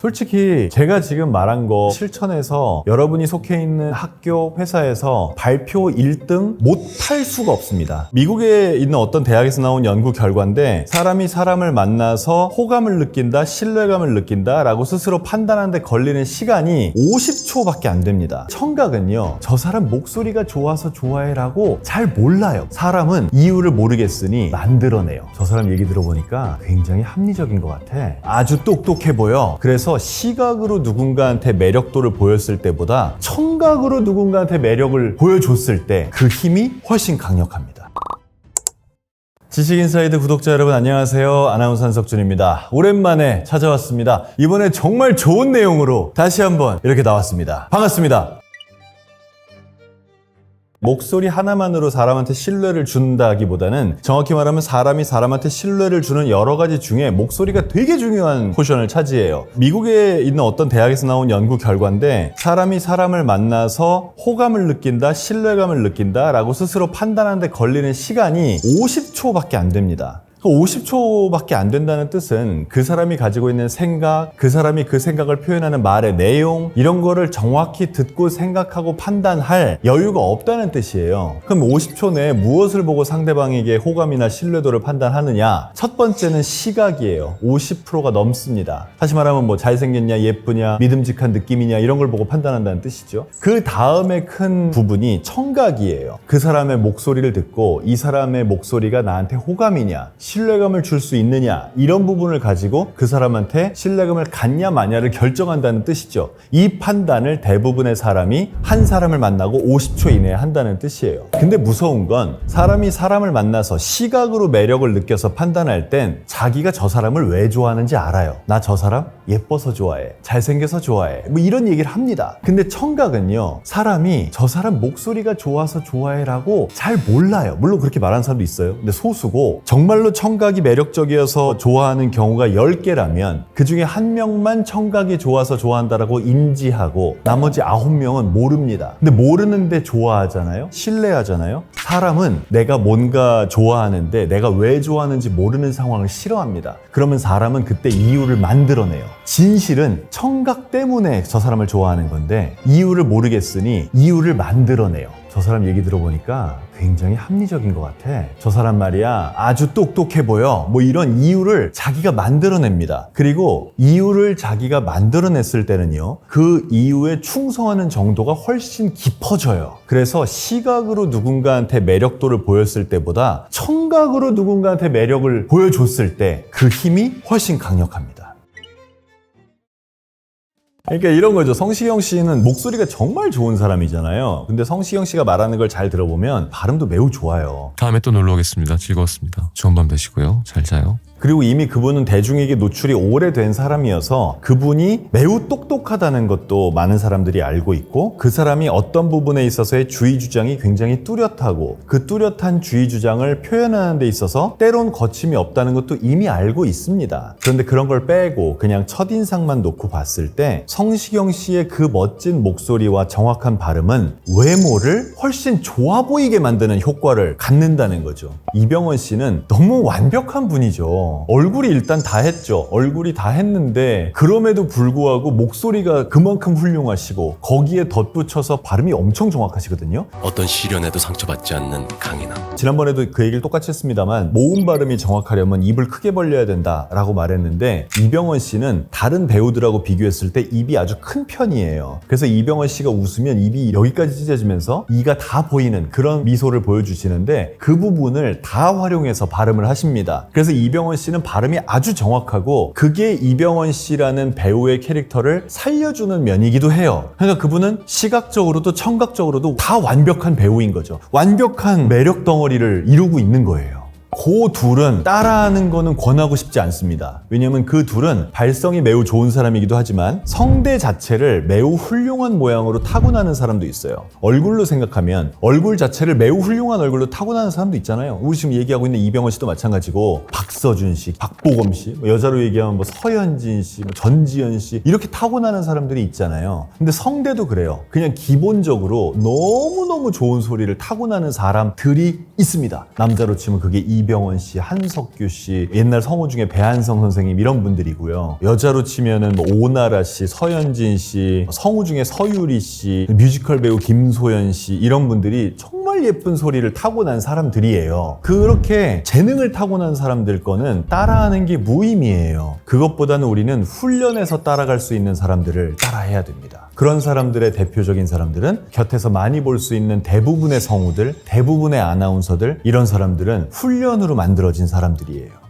솔직히 제가 지금 말한 거 실천해서 여러분이 속해 있는 학교, 회사에서 발표 1등 못할 수가 없습니다. 미국에 있는 어떤 대학에서 나온 연구 결과인데 사람이 사람을 만나서 호감을 느낀다, 신뢰감을 느낀다 라고 스스로 판단하는데 걸리는 시간이 50초밖에 안 됩니다. 청각은요, 저 사람 목소리가 좋아서 좋아해 라고 잘 몰라요. 사람은 이유를 모르겠으니 만들어내요. 저 사람 얘기 들어보니까 굉장히 합리적인 것 같아. 아주 똑똑해 보여. 그래서 시각으로 누군가한테 매력도를 보였을 때보다 청각으로 누군가한테 매력을 보여줬을 때 그 힘이 훨씬 강력합니다. 지식인사이드 구독자 여러분 안녕하세요. 아나운서 한석준입니다. 오랜만에 찾아왔습니다. 이번에 정말 좋은 내용으로 다시 한번 이렇게 나왔습니다. 반갑습니다. 목소리 하나만으로 사람한테 신뢰를 준다기보다는 정확히 말하면 사람이 사람한테 신뢰를 주는 여러 가지 중에 목소리가 되게 중요한 포션을 차지해요. 미국에 있는 어떤 대학에서 나온 연구 결과인데 사람이 사람을 만나서 호감을 느낀다, 신뢰감을 느낀다 라고 스스로 판단하는데 걸리는 시간이 50초밖에 안 됩니다. 50초밖에 안 된다는 뜻은 그 사람이 가지고 있는 생각, 그 사람이 그 생각을 표현하는 말의 내용 이런 거를 정확히 듣고 생각하고 판단할 여유가 없다는 뜻이에요. 그럼 50초 내에 무엇을 보고 상대방에게 호감이나 신뢰도를 판단하느냐? 첫 번째는 시각이에요. 50%가 넘습니다. 다시 말하면 뭐 잘생겼냐, 예쁘냐, 믿음직한 느낌이냐 이런 걸 보고 판단한다는 뜻이죠. 그 다음에 큰 부분이 청각이에요. 그 사람의 목소리를 듣고 이 사람의 목소리가 나한테 호감이냐, 신뢰감을 줄 수 있느냐 이런 부분을 가지고 그 사람한테 신뢰감을 갖냐 마냐를 결정한다는 뜻이죠. 이 판단을 대부분의 사람이 한 사람을 만나고 50초 이내에 한다는 뜻이에요. 근데 무서운 건 사람이 사람을 만나서 시각으로 매력을 느껴서 판단할 땐 자기가 저 사람을 왜 좋아하는지 알아요. 나 저 사람 예뻐서 좋아해, 잘생겨서 좋아해, 뭐 이런 얘기를 합니다. 근데 청각은요, 사람이 저 사람 목소리가 좋아서 좋아해 라고 잘 몰라요. 물론 그렇게 말하는 사람도 있어요. 근데 소수고 정말로 청각이 매력적이어서 좋아하는 경우가 10개라면 그 중에 1명만 청각이 좋아서 좋아한다라고 인지하고 나머지 9명은 모릅니다. 근데 모르는데 좋아하잖아요? 신뢰하잖아요? 사람은 내가 뭔가 좋아하는데 내가 왜 좋아하는지 모르는 상황을 싫어합니다. 그러면 사람은 그때 이유를 만들어내요. 진실은 청각 때문에 저 사람을 좋아하는 건데 이유를 모르겠으니 이유를 만들어내요. 저 사람 얘기 들어보니까 굉장히 합리적인 것 같아. 저 사람 말이야 아주 똑똑해 보여. 뭐 이런 이유를 자기가 만들어냅니다. 그리고 이유를 자기가 만들어냈을 때는요, 그 이유에 충성하는 정도가 훨씬 깊어져요. 그래서 시각으로 누군가한테 매력도를 보였을 때보다 청각으로 누군가한테 매력을 보여줬을 때 그 힘이 훨씬 강력합니다. 그러니까 이런 거죠. 성시경 씨는 목소리가 정말 좋은 사람이잖아요. 근데 성시경 씨가 말하는 걸 잘 들어보면 발음도 매우 좋아요. 다음에 또 놀러 오겠습니다. 즐거웠습니다. 좋은 밤 되시고요. 잘 자요. 그리고 이미 그분은 대중에게 노출이 오래된 사람이어서 그분이 매우 똑똑하다는 것도 많은 사람들이 알고 있고 그 사람이 어떤 부분에 있어서의 주의 주장이 굉장히 뚜렷하고 그 뚜렷한 주의 주장을 표현하는 데 있어서 때론 거침이 없다는 것도 이미 알고 있습니다. 그런데 그런 걸 빼고 그냥 첫인상만 놓고 봤을 때 성시경 씨의 그 멋진 목소리와 정확한 발음은 외모를 훨씬 좋아 보이게 만드는 효과를 갖는다는 거죠. 이병헌 씨는 너무 완벽한 분이죠. 얼굴이 일단 다 했죠. 얼굴이 다 했는데 그럼에도 불구하고 목소리가 그만큼 훌륭하시고 거기에 덧붙여서 발음이 엄청 정확하시거든요. 어떤 시련에도 상처받지 않는 강인함. 지난번에도 그 얘기를 똑같이 했습니다만 모음 발음이 정확하려면 입을 크게 벌려야 된다라고 말했는데 이병헌 씨는 다른 배우들하고 비교했을 때 입이 아주 큰 편이에요. 그래서 이병헌 씨가 웃으면 입이 여기까지 찢어지면서 이가 다 보이는 그런 미소를 보여주시는데 그 부분을 다 활용해서 발음을 하십니다. 그래서 이병헌 씨는 발음이 아주 정확하고 그게 이병헌 씨라는 배우의 캐릭터를 살려주는 면이기도 해요. 그러니까 그분은 시각적으로도 청각적으로도 다 완벽한 배우인 거죠. 완벽한 매력 덩어리를 이루고 있는 거예요. 그 둘은 따라하는 거는 권하고 싶지 않습니다. 왜냐면 그 둘은 발성이 매우 좋은 사람이기도 하지만 성대 자체를 매우 훌륭한 모양으로 타고나는 사람도 있어요. 얼굴로 생각하면 얼굴 자체를 매우 훌륭한 얼굴로 타고나는 사람도 있잖아요. 우리 지금 얘기하고 있는 이병헌 씨도 마찬가지고 박서준 씨, 박보검 씨, 여자로 얘기하면 뭐 서현진 씨, 전지현 씨 이렇게 타고나는 사람들이 있잖아요. 근데 성대도 그래요. 그냥 기본적으로 너무너무 좋은 소리를 타고나는 사람들이 있습니다. 남자로 치면 그게 이병헌 이병헌 씨, 한석규 씨, 옛날 성우 중에 배한성 선생님 이런 분들이고요. 여자로 치면은 뭐 오나라 씨, 서현진 씨, 성우 중에 서유리 씨, 뮤지컬 배우 김소연 씨 이런 분들이 정말 예쁜 소리를 타고난 사람들이에요. 그렇게 재능을 타고난 사람들 거는 따라하는 게 무의미해요. 그것보다는 우리는 훈련해서 따라갈 수 있는 사람들을 따라해야 됩니다. 그런 사람들의 대표적인 사람들은 곁에서 많이 볼 수 있는 대부분의 성우들, 대부분의 아나운서들, 이런 사람들은 훈련으로 만들어진 사람들이에요.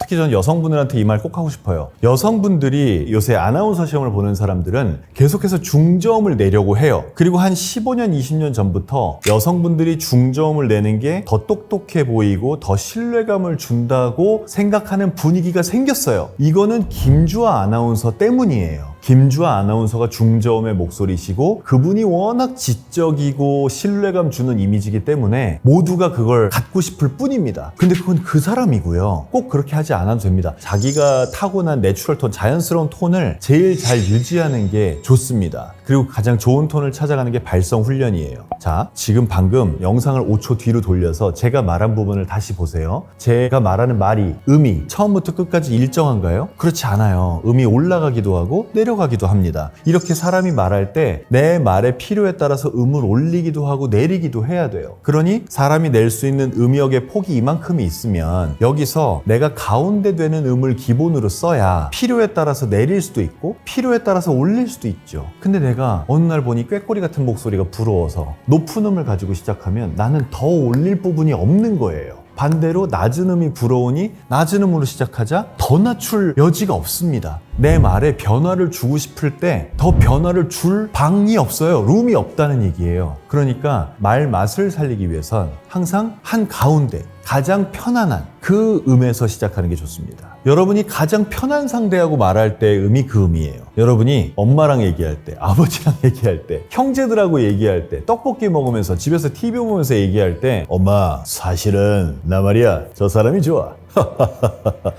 특히 저는 여성분들한테 이 말 꼭 하고 싶어요. 여성분들이 요새 아나운서 시험을 보는 사람들은 계속해서 중저음을 내려고 해요. 그리고 한 15년, 20년 전부터 여성분들이 중저음을 내는 게 더 똑똑해 보이고 더 신뢰감을 준다고 생각하는 분위기가 생겼어요. 이거는 김주아 아나운서 때문이에요. 김주아 아나운서가 중저음의 목소리시고 그분이 워낙 지적이고 신뢰감 주는 이미지이기 때문에 모두가 그걸 갖고 싶을 뿐입니다. 근데 그건 그 사람이고요. 꼭 그렇게 하지 않아도 됩니다. 자기가 타고난 내추럴 톤, 자연스러운 톤을 제일 잘 유지하는 게 좋습니다. 그리고 가장 좋은 톤을 찾아가는 게 발성 훈련이에요. 자, 지금 방금 영상을 5초 뒤로 돌려서 제가 말한 부분을 다시 보세요. 제가 말하는 말이, 음이 처음부터 끝까지 일정한가요? 그렇지 않아요. 음이 올라가기도 하고 내려가기도 합니다. 이렇게 사람이 말할 때 내 말의 필요에 따라서 음을 올리기도 하고 내리기도 해야 돼요. 그러니 사람이 낼 수 있는 음역의 폭이 이만큼이 있으면 여기서 내가 가운데 되는 음을 기본으로 써야 필요에 따라서 내릴 수도 있고 필요에 따라서 올릴 수도 있죠. 근데 내가 어느 날 보니 꾀꼬리 같은 목소리가 부러워서 높은 음을 가지고 시작하면 나는 더 올릴 부분이 없는 거예요. 반대로 낮은 음이 부러우니 낮은 음으로 시작하자 더 낮출 여지가 없습니다. 내 말에 변화를 주고 싶을 때 더 변화를 줄 방이 없어요. 룸이 없다는 얘기예요. 그러니까 말 맛을 살리기 위해선 항상 한 가운데 가장 편안한 그 음에서 시작하는 게 좋습니다. 여러분이 가장 편한 상대하고 말할 때 음이 그 음이에요. 여러분이 엄마랑 얘기할 때, 아버지랑 얘기할 때, 형제들하고 얘기할 때, 떡볶이 먹으면서 집에서 TV 보면서 얘기할 때 엄마, 사실은 나 말이야 저 사람이 좋아.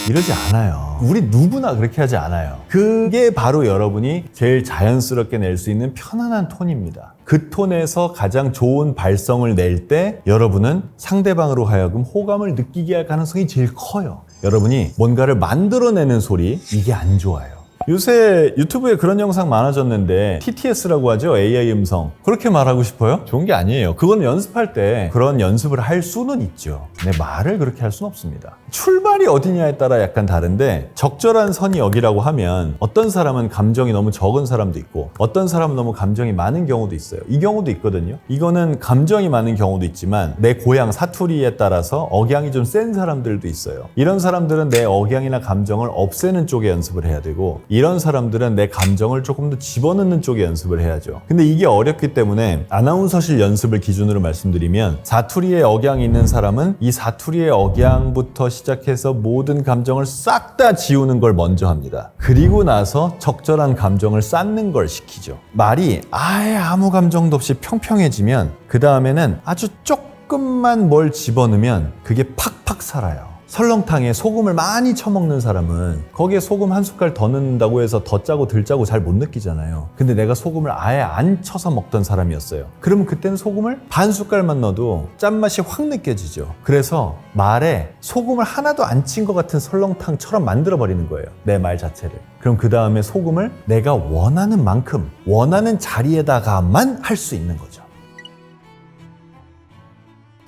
이러지 않아요. 우리 누구나 그렇게 하지 않아요. 그게 바로 여러분이 제일 자연스럽게 낼 수 있는 편안한 톤입니다. 그 톤에서 가장 좋은 발성을 낼 때 여러분은 상대방으로 하여금 호감을 느끼게 할 가능성이 제일 커요. 여러분이 뭔가를 만들어내는 소리, 이게 안 좋아요. 요새 유튜브에 그런 영상 많아졌는데 TTS라고 하죠. AI 음성. 그렇게 말하고 싶어요? 좋은 게 아니에요. 그건 연습할 때 그런 연습을 할 수는 있죠. 근데 말을 그렇게 할 수는 없습니다. 출발이 어디냐에 따라 약간 다른데 적절한 선이 여기라고 하면 어떤 사람은 감정이 너무 적은 사람도 있고 어떤 사람은 너무 감정이 많은 경우도 있어요. 이 경우도 있거든요. 이거는 감정이 많은 경우도 있지만 내 고향 사투리에 따라서 억양이 좀 센 사람들도 있어요. 이런 사람들은 내 억양이나 감정을 없애는 쪽에 연습을 해야 되고 이런 사람들은 내 감정을 조금 더 집어넣는 쪽에 연습을 해야죠. 근데 이게 어렵기 때문에 아나운서실 연습을 기준으로 말씀드리면 사투리에 억양이 있는 사람은 이 사투리의 억양부터 시작해서 모든 감정을 싹 다 지우는 걸 먼저 합니다. 그리고 나서 적절한 감정을 쌓는 걸 시키죠. 말이 아예 아무 감정도 없이 평평해지면 그 다음에는 아주 조금만 뭘 집어넣으면 그게 팍팍 살아요. 설렁탕에 소금을 많이 쳐먹는 사람은 거기에 소금 한 숟갈 더 넣는다고 해서 더 짜고 덜 짜고 잘 못 느끼잖아요. 근데 내가 소금을 아예 안 쳐서 먹던 사람이었어요. 그러면 그때는 소금을 반 숟갈만 넣어도 짠맛이 확 느껴지죠. 그래서 말에 소금을 하나도 안 친 것 같은 설렁탕처럼 만들어버리는 거예요. 내 말 자체를. 그럼 그 다음에 소금을 내가 원하는 만큼 원하는 자리에다가만 할 수 있는 거죠.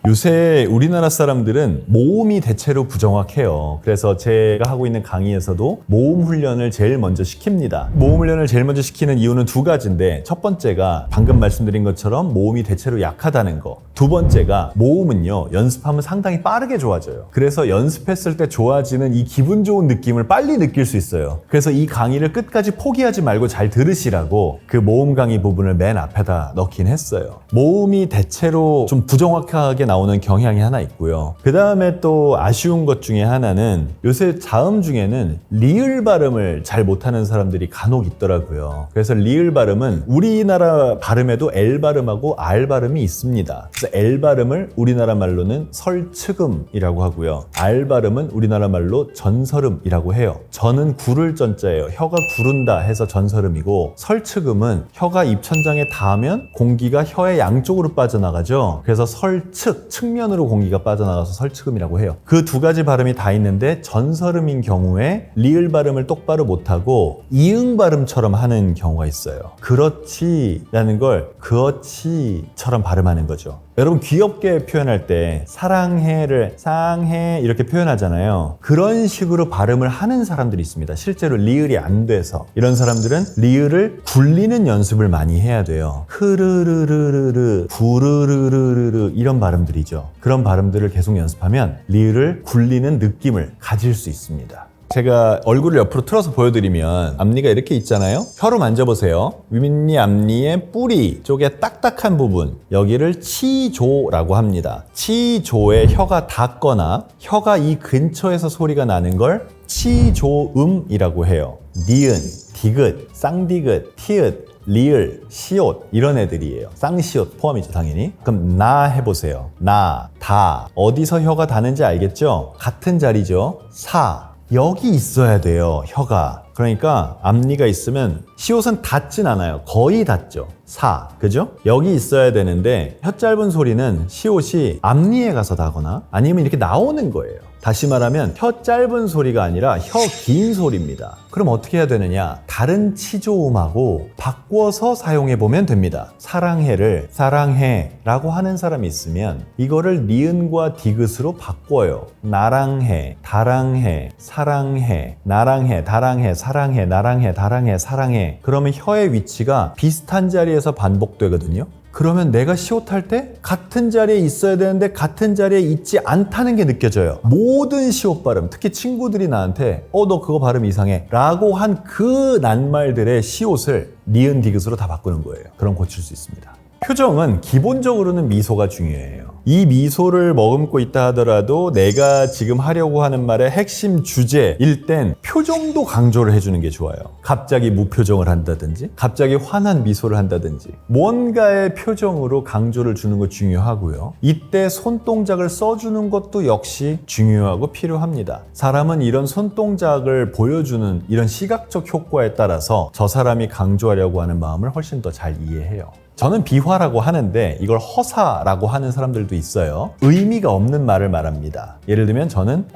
요새 우리나라 사람들은 모음이 대체로 부정확해요. 그래서 제가 하고 있는 강의에서도 모음 훈련을 제일 먼저 시킵니다. 모음 훈련을 제일 먼저 시키는 이유는 두 가지인데 첫 번째가 방금 말씀드린 것처럼 모음이 대체로 약하다는 거. 두 번째가 모음은요 연습하면 상당히 빠르게 좋아져요. 그래서 연습했을 때 좋아지는 이 기분 좋은 느낌을 빨리 느낄 수 있어요. 그래서 이 강의를 끝까지 포기하지 말고 잘 들으시라고 그 모음 강의 부분을 맨 앞에다 넣긴 했어요. 모음이 대체로 좀 부정확하게 나오는 경향이 하나 있고요. 그 다음에 또 아쉬운 것 중에 하나는 요새 자음 중에는 리을 발음을 잘 못하는 사람들이 간혹 있더라고요. 그래서 리을 발음은 우리나라 발음에도 L 발음하고 R 발음이 있습니다. 그래서 L 발음을 우리나라 말로는 설츠금이라고 하고요. R 발음은 우리나라 말로 전설음이라고 해요. 전은 구를 전자예요. 혀가 구른다 해서 전설음이고 설츠금은 혀가 입천장에 닿으면 공기가 혀의 양쪽으로 빠져나가죠. 그래서 설측 측면으로 공기가 빠져나가서 설치음이라고 해요. 그 두 가지 발음이 다 있는데 전설음인 경우에 리을 발음을 똑바로 못하고 이응 발음처럼 하는 경우가 있어요. 그렇지라는 걸 그렇지처럼 발음하는 거죠. 여러분 귀엽게 표현할 때 사랑해를 쌍해 이렇게 표현하잖아요. 그런 식으로 발음을 하는 사람들이 있습니다. 실제로 리을이 안 돼서. 이런 사람들은 리을을 굴리는 연습을 많이 해야 돼요. 흐르르르르르 부르르르르르 이런 발음들이죠. 그런 발음들을 계속 연습하면 리을을 굴리는 느낌을 가질 수 있습니다. 제가 얼굴을 옆으로 틀어서 보여드리면 앞니가 이렇게 있잖아요. 혀로 만져보세요. 윗니 앞니의 뿌리 쪽에 딱딱한 부분, 여기를 치조라고 합니다. 치조에 혀가 닿거나 혀가 이 근처에서 소리가 나는 걸 치조음이라고 해요. 니은, 디귿, 쌍디귿, 티읕, 리을, 시옷 이런 애들이에요. 쌍시옷 포함이죠 당연히. 그럼 나 해보세요. 나, 다. 어디서 혀가 닿는지 알겠죠? 같은 자리죠. 사. 여기 있어야 돼요, 혀가. 그러니까 앞니가 있으면 시옷은 닿진 않아요. 거의 닿죠. 사, 그죠? 여기 있어야 되는데 혀 짧은 소리는 시옷이 앞니에 가서 닿거나 아니면 이렇게 나오는 거예요. 다시 말하면 혀 짧은 소리가 아니라 혀 긴 소리입니다. 그럼 어떻게 해야 되느냐? 다른 치조음하고 바꿔서 사용해 보면 됩니다. 사랑해를 사랑해라고 하는 사람이 있으면 이거를 니은과 디귿으로 바꿔요. 나랑해, 다랑해, 사랑해, 나랑해, 다랑해, 사랑해, 나랑해, 다랑해, 사랑해. 그러면 혀의 위치가 비슷한 자리에서 반복되거든요. 그러면 내가 시옷할 때 같은 자리에 있어야 되는데 같은 자리에 있지 않다는 게 느껴져요. 모든 시옷 발음, 특히 친구들이 나한테 너 그거 발음 이상해 라고 한 그 낱말들의 시옷을 니은 디귿으로 다 바꾸는 거예요. 그럼 고칠 수 있습니다. 표정은 기본적으로는 미소가 중요해요. 이 미소를 머금고 있다 하더라도 내가 지금 하려고 하는 말의 핵심 주제일 땐 표정도 강조를 해주는 게 좋아요. 갑자기 무표정을 한다든지 갑자기 환한 미소를 한다든지 뭔가의 표정으로 강조를 주는 거 중요하고요. 이때 손동작을 써주는 것도 역시 중요하고 필요합니다. 사람은 이런 손동작을 보여주는 이런 시각적 효과에 따라서 저 사람이 강조하려고 하는 마음을 훨씬 더 잘 이해해요. 저는 비화라고 하는데 이걸 허사라고 하는 사람들도 있어요. 의미가 없는 말을 말합니다. 예를 들면 저는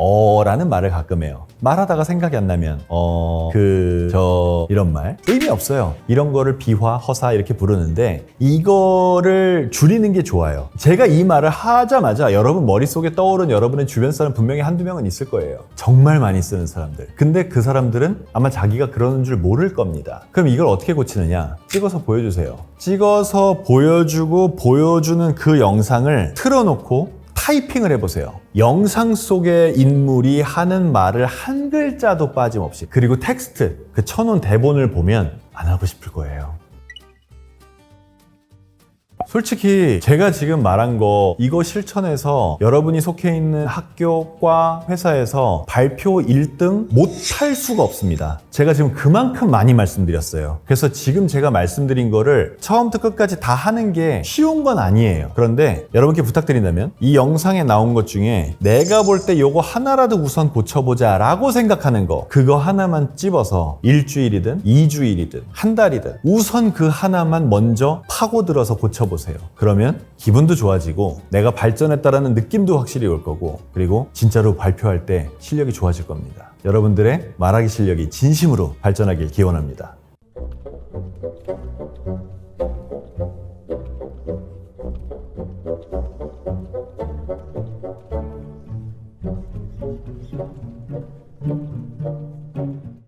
라는 말을 가끔 해요. 말하다가 생각이 안 나면 이런 말 의미 없어요. 이런 거를 비화, 허사 이렇게 부르는데 이거를 줄이는 게 좋아요. 제가 이 말을 하자마자 여러분 머릿속에 떠오른 여러분의 주변 사람 분명히 한두 명은 있을 거예요. 정말 많이 쓰는 사람들. 근데 그 사람들은 아마 자기가 그러는 줄 모를 겁니다. 그럼 이걸 어떻게 고치느냐? 찍어서 보여주세요. 찍어서 보여주고 보여주는 그 영상을 틀어놓고 타이핑을 해보세요. 영상 속의 인물이 하는 말을 한 글자도 빠짐없이, 그리고 텍스트, 그 쳐놓은 대본을 보면 안 하고 싶을 거예요. 솔직히 제가 지금 말한 거 이거 실천해서 여러분이 속해 있는 학교과 회사에서 발표 1등 못할 수가 없습니다. 제가 지금 그만큼 많이 말씀드렸어요. 그래서 지금 제가 말씀드린 거를 처음부터 끝까지 다 하는 게 쉬운 건 아니에요. 그런데 여러분께 부탁드린다면 이 영상에 나온 것 중에 내가 볼 때 요거 하나라도 우선 고쳐보자 라고 생각하는 거, 그거 하나만 찝어서 일주일이든 2주일이든 한 달이든 우선 그 하나만 먼저 파고들어서 고쳐보세요. 그러면 기분도 좋아지고 내가 발전했다라는 느낌도 확실히 올 거고, 그리고 진짜로 발표할 때 실력이 좋아질 겁니다. 여러분들의 말하기 실력이 진심으로 발전하길 기원합니다.